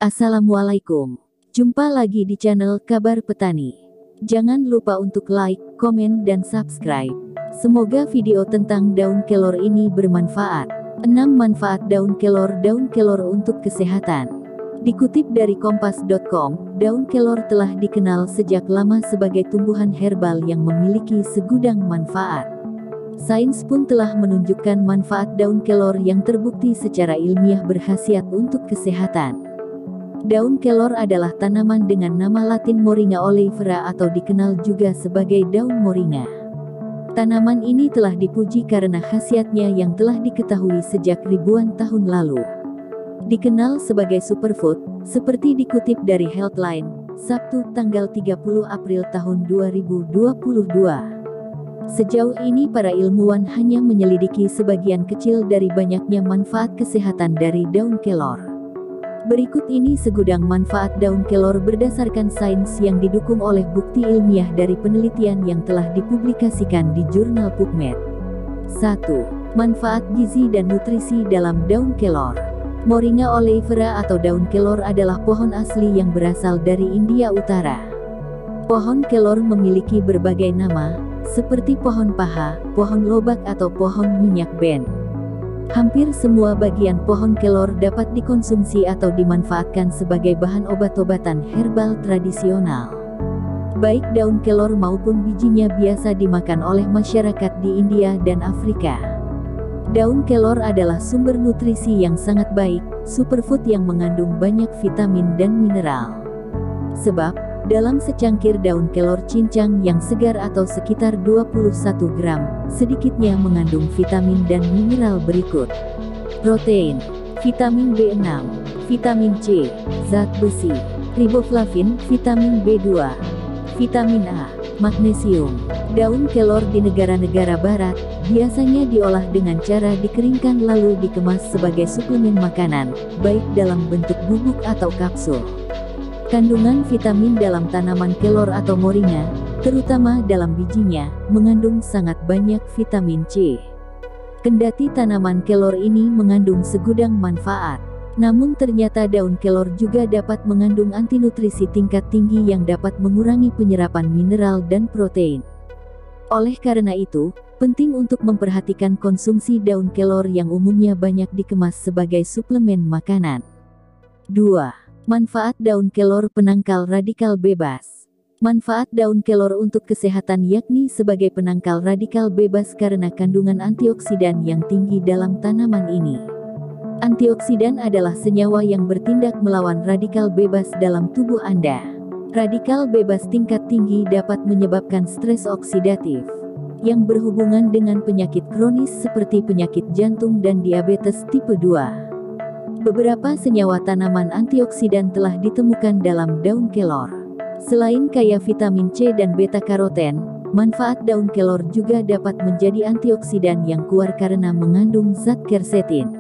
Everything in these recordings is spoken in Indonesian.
Assalamualaikum. Jumpa lagi di channel Kabar Petani. Jangan lupa untuk like, komen, dan subscribe. Semoga video tentang daun kelor ini bermanfaat. 6 manfaat daun kelor untuk kesehatan. Dikutip dari kompas.com, daun kelor telah dikenal sejak lama sebagai tumbuhan herbal yang memiliki segudang manfaat. Sains pun telah menunjukkan manfaat daun kelor yang terbukti secara ilmiah berkhasiat untuk kesehatan. Daun kelor adalah tanaman dengan nama Latin Moringa oleifera atau dikenal juga sebagai daun moringa. Tanaman ini telah dipuji karena khasiatnya yang telah diketahui sejak ribuan tahun lalu. Dikenal sebagai superfood, seperti dikutip dari Healthline, Sabtu tanggal 30 April tahun 2022. Sejauh ini para ilmuwan hanya menyelidiki sebagian kecil dari banyaknya manfaat kesehatan dari daun kelor. Berikut ini segudang manfaat daun kelor berdasarkan sains yang didukung oleh bukti ilmiah dari penelitian yang telah dipublikasikan di jurnal PubMed. 1. Manfaat gizi dan nutrisi dalam daun kelor. Moringa oleifera atau daun kelor adalah pohon asli yang berasal dari India Utara. Pohon kelor memiliki berbagai nama, seperti pohon paha, pohon lobak atau pohon minyak ben. Hampir semua bagian pohon kelor dapat dikonsumsi atau dimanfaatkan sebagai bahan obat-obatan herbal tradisional. Baik daun kelor maupun bijinya biasa dimakan oleh masyarakat di India dan Afrika. Daun kelor adalah sumber nutrisi yang sangat baik, superfood yang mengandung banyak vitamin dan mineral. Sebab, dalam secangkir daun kelor cincang yang segar atau sekitar 21 gram, sedikitnya mengandung vitamin dan mineral berikut. Protein, vitamin B6, vitamin C, zat besi, riboflavin, vitamin B2, vitamin A, magnesium. Daun kelor di negara-negara barat, biasanya diolah dengan cara dikeringkan lalu dikemas sebagai suplemen makanan, baik dalam bentuk bubuk atau kapsul. Kandungan vitamin dalam tanaman kelor atau moringa, terutama dalam bijinya, mengandung sangat banyak vitamin C. Kendati tanaman kelor ini mengandung segudang manfaat, namun ternyata daun kelor juga dapat mengandung antinutrisi tingkat tinggi yang dapat mengurangi penyerapan mineral dan protein. Oleh karena itu, penting untuk memperhatikan konsumsi daun kelor yang umumnya banyak dikemas sebagai suplemen makanan. 2. Manfaat daun kelor penangkal radikal bebas. Manfaat daun kelor untuk kesehatan yakni sebagai penangkal radikal bebas karena kandungan antioksidan yang tinggi dalam tanaman ini. Antioksidan adalah senyawa yang bertindak melawan radikal bebas dalam tubuh Anda. Radikal bebas tingkat tinggi dapat menyebabkan stres oksidatif, yang berhubungan dengan penyakit kronis seperti penyakit jantung dan diabetes tipe 2. Beberapa senyawa tanaman antioksidan telah ditemukan dalam daun kelor. Selain kaya vitamin C dan beta-karoten, manfaat daun kelor juga dapat menjadi antioksidan yang kuat karena mengandung zat quercetin.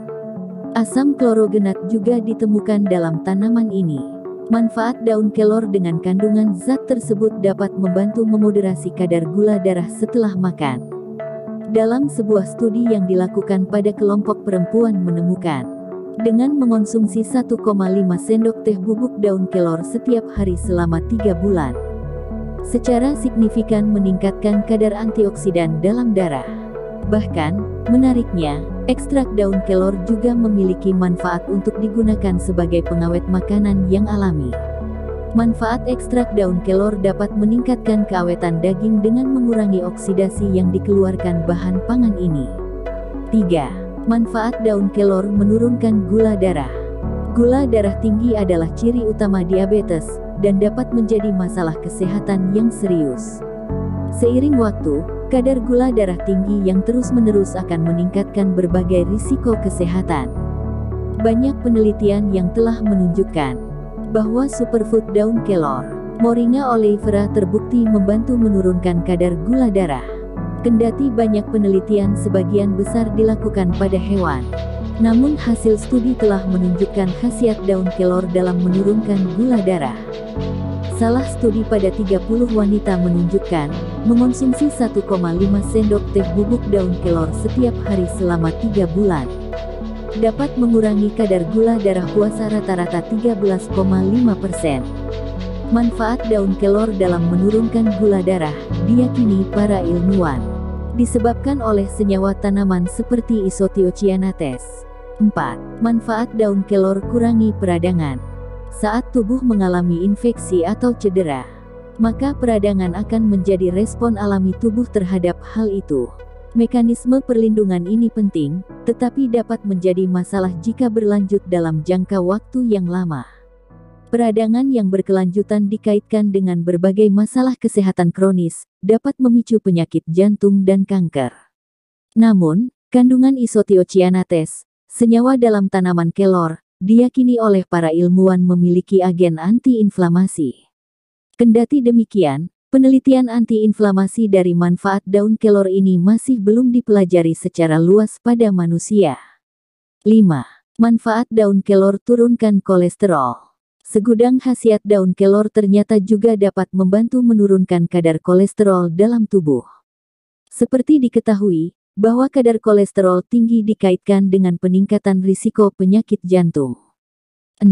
Asam klorogenat juga ditemukan dalam tanaman ini. Manfaat daun kelor dengan kandungan zat tersebut dapat membantu memoderasi kadar gula darah setelah makan. Dalam sebuah studi yang dilakukan pada kelompok perempuan menemukan, dengan mengonsumsi 1,5 sendok teh bubuk daun kelor setiap hari selama 3 bulan, secara signifikan meningkatkan kadar antioksidan dalam darah. Bahkan, menariknya, ekstrak daun kelor juga memiliki manfaat untuk digunakan sebagai pengawet makanan yang alami. Manfaat ekstrak daun kelor dapat meningkatkan keawetan daging dengan mengurangi oksidasi yang dikeluarkan bahan pangan ini. 3. Manfaat daun kelor menurunkan gula darah. Gula darah tinggi adalah ciri utama diabetes, dan dapat menjadi masalah kesehatan yang serius. Seiring waktu, kadar gula darah tinggi yang terus-menerus akan meningkatkan berbagai risiko kesehatan. Banyak penelitian yang telah menunjukkan bahwa superfood daun kelor, Moringa oleifera terbukti membantu menurunkan kadar gula darah. Kendati banyak penelitian sebagian besar dilakukan pada hewan, namun hasil studi telah menunjukkan khasiat daun kelor dalam menurunkan gula darah. Salah studi pada 30 wanita menunjukkan, mengonsumsi 1,5 sendok teh bubuk daun kelor setiap hari selama 3 bulan. dapat mengurangi kadar gula darah puasa rata-rata 13,5%. Manfaat daun kelor dalam menurunkan gula darah, diyakini para ilmuwan, disebabkan oleh senyawa tanaman seperti Isothiocyanathes. 4. Manfaat daun kelor kurangi peradangan. Saat tubuh mengalami infeksi atau cedera, maka peradangan akan menjadi respon alami tubuh terhadap hal itu. Mekanisme perlindungan ini penting, tetapi dapat menjadi masalah jika berlanjut dalam jangka waktu yang lama. Peradangan yang berkelanjutan dikaitkan dengan berbagai masalah kesehatan kronis, dapat memicu penyakit jantung dan kanker. Namun, kandungan Isothiocyanathes, senyawa dalam tanaman kelor, diyakini oleh para ilmuwan memiliki agen anti-inflamasi. Kendati demikian, penelitian anti-inflamasi dari manfaat daun kelor ini masih belum dipelajari secara luas pada manusia. 5. Manfaat daun kelor turunkan kolesterol. Segudang khasiat daun kelor ternyata juga dapat membantu menurunkan kadar kolesterol dalam tubuh. Seperti diketahui, bahwa kadar kolesterol tinggi dikaitkan dengan peningkatan risiko penyakit jantung. 6.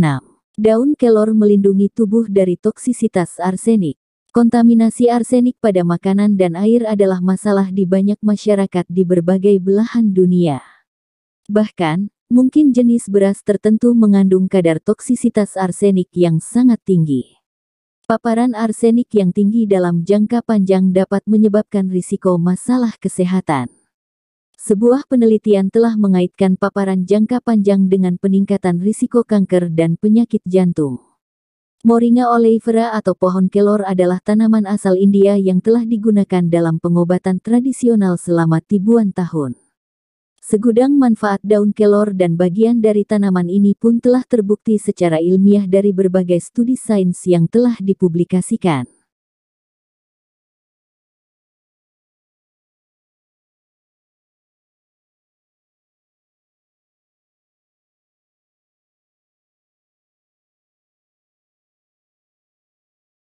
Daun kelor melindungi tubuh dari toksisitas arsenik. Kontaminasi arsenik pada makanan dan air adalah masalah di banyak masyarakat di berbagai belahan dunia. Bahkan, mungkin jenis beras tertentu mengandung kadar toksisitas arsenik yang sangat tinggi. Paparan arsenik yang tinggi dalam jangka panjang dapat menyebabkan risiko masalah kesehatan. Sebuah penelitian telah mengaitkan paparan jangka panjang dengan peningkatan risiko kanker dan penyakit jantung. Moringa oleifera atau pohon kelor adalah tanaman asal India yang telah digunakan dalam pengobatan tradisional selama ribuan tahun. Segudang manfaat daun kelor dan bagian dari tanaman ini pun telah terbukti secara ilmiah dari berbagai studi sains yang telah dipublikasikan.